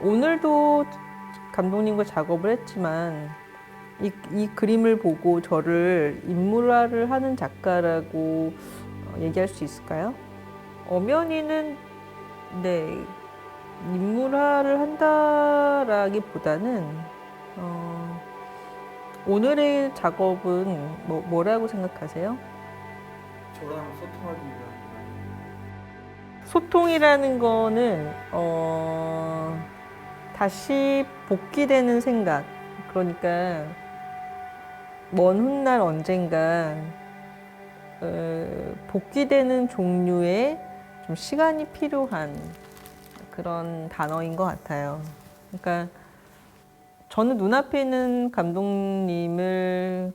오늘도 감독님과 작업을 했지만 이 그림을 보고 저를 인물화를 하는 작가라고 얘기할 수 있을까요? 엄연히는 네, 인물화를 한다라기보다는 오늘의 작업은 뭐라고 생각하세요? 저랑 소통하기 위한. 소통이라는 거는 다시 복귀되는 생각. 그러니까 먼 훗날 언젠가 복귀되는 종류의 좀 시간이 필요한 그런 단어인 것 같아요. 그러니까 저는 눈앞에 있는 감독님을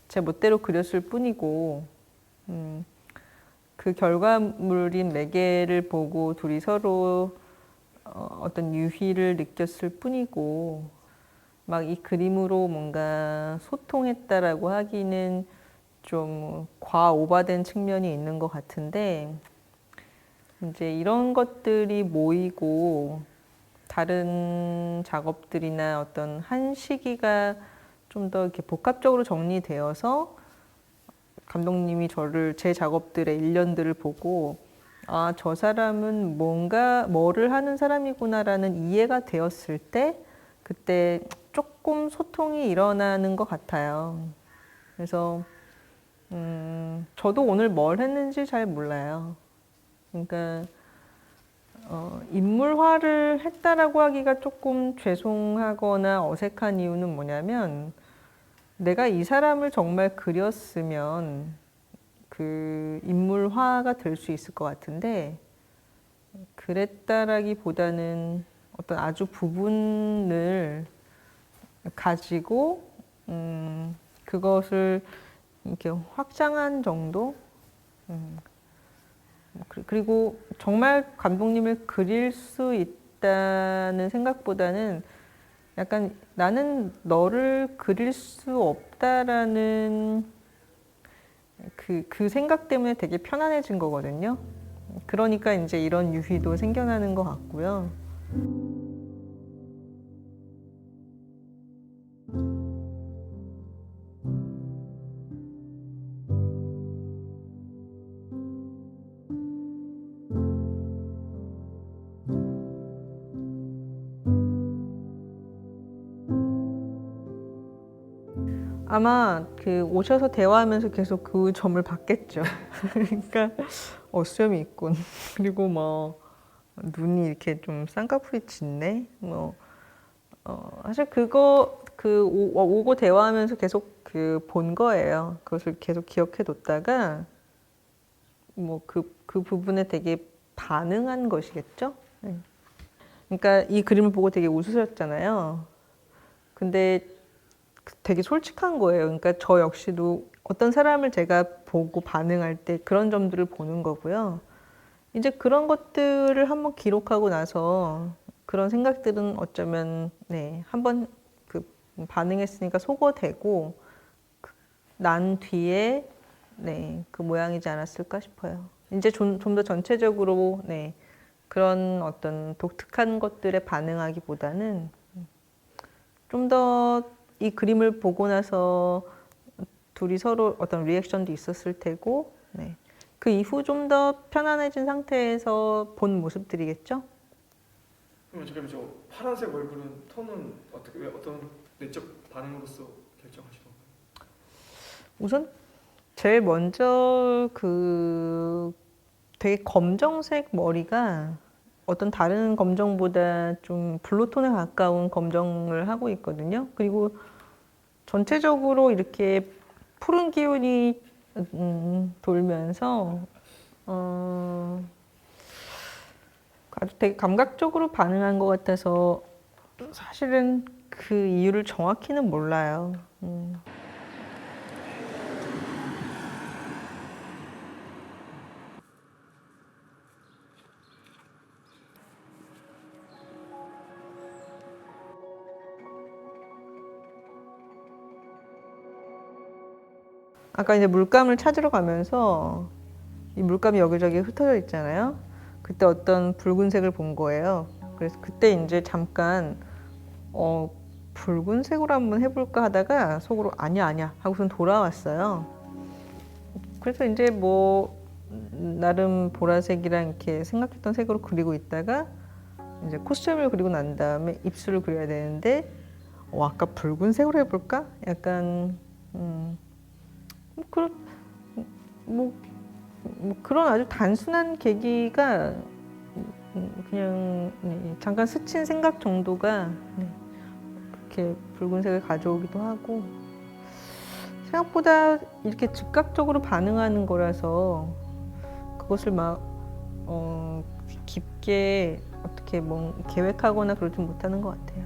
제 멋대로 그렸을 뿐이고, 그 결과물인 매개를 보고 둘이 서로 어떤 유희를 느꼈을 뿐이고, 막 이 그림으로 뭔가 소통했다라고 하기는 좀 과오바된 측면이 있는 것 같은데, 이제 이런 것들이 모이고 다른 작업들이나 어떤 한 시기가 좀 더 이렇게 복합적으로 정리되어서 감독님이 제 작업들의 일련들을 보고 아, 저 사람은 뭐를 하는 사람이구나라는 이해가 되었을 때 그때 조금 소통이 일어나는 것 같아요. 그래서 저도 오늘 뭘 했는지 잘 몰라요. 그러니까 인물화를 했다라고 하기가 조금 죄송하거나 어색한 이유는 뭐냐면 내가 이 사람을 정말 그렸으면 그 인물화가 될 수 있을 것 같은데 그랬다라기보다는 어떤 아주 부분을 가지고 그것을 이렇게 확장한 정도? 그리고 정말 감독님을 그릴 수 있다는 생각보다는 약간 나는 너를 그릴 수 없다라는 그 생각 때문에 되게 편안해진 거거든요. 그러니까 이제 이런 유희도 생겨나는 것 같고요. 아마 오셔서 대화하면서 계속 그 점을 봤겠죠. 그러니까 수염이 있군. 그리고 뭐 눈이 이렇게 좀 쌍꺼풀이 짙네. 사실 오고 대화하면서 계속 본 거예요. 그것을 계속 기억해 뒀다가 그 부분에 되게 반응한 것이겠죠. 네. 그러니까 이 그림을 보고 되게 웃으셨잖아요. 근데 되게 솔직한 거예요. 그러니까 저 역시도 어떤 사람을 제가 보고 반응할 때 그런 점들을 보는 거고요. 이제 그런 것들을 한번 기록하고 나서 그런 생각들은 어쩌면 네, 한번 반응했으니까 소거되고 난 뒤에 네, 그 모양이지 않았을까 싶어요. 이제 좀 더 전체적으로 네, 그런 어떤 독특한 것들에 반응하기보다는 좀 더 이 그림을 보고 나서 둘이 서로 어떤 리액션도 있었을 테고 네. 그 이후 좀 더 편안해진 상태에서 본 모습들이겠죠? 그러면 지금 저 파란색 얼굴은 톤은 어떻게 어떤 내적 반응으로서 결정하신 건가요? 우선 제일 먼저 되게 검정색 머리가 어떤 다른 검정보다 좀 블루톤에 가까운 검정을 하고 있거든요. 그리고 전체적으로 이렇게 푸른 기운이 돌면서 아주 되게 감각적으로 반응한 것 같아서 사실은 그 이유를 정확히는 몰라요. 아까 이제 물감을 찾으러 가면서 이 물감이 여기저기 흩어져 있잖아요. 그때 어떤 붉은색을 본 거예요. 그래서 그때 이제 잠깐 붉은색으로 한번 해볼까 하다가 속으로 아니야 하고선 돌아왔어요. 그래서 이제 뭐 나름 보라색이랑 이렇게 생각했던 색으로 그리고 있다가 이제 콧수염을 그리고 난 다음에 입술을 그려야 되는데 아까 붉은색으로 해볼까? 약간 뭐 그런 뭐 그런 아주 단순한 계기가 그냥 잠깐 스친 생각 정도가 이렇게 붉은색을 가져오기도 하고 생각보다 이렇게 즉각적으로 반응하는 거라서 그것을 막 깊게 어떻게 뭐 계획하거나 그러지 못하는 것 같아요.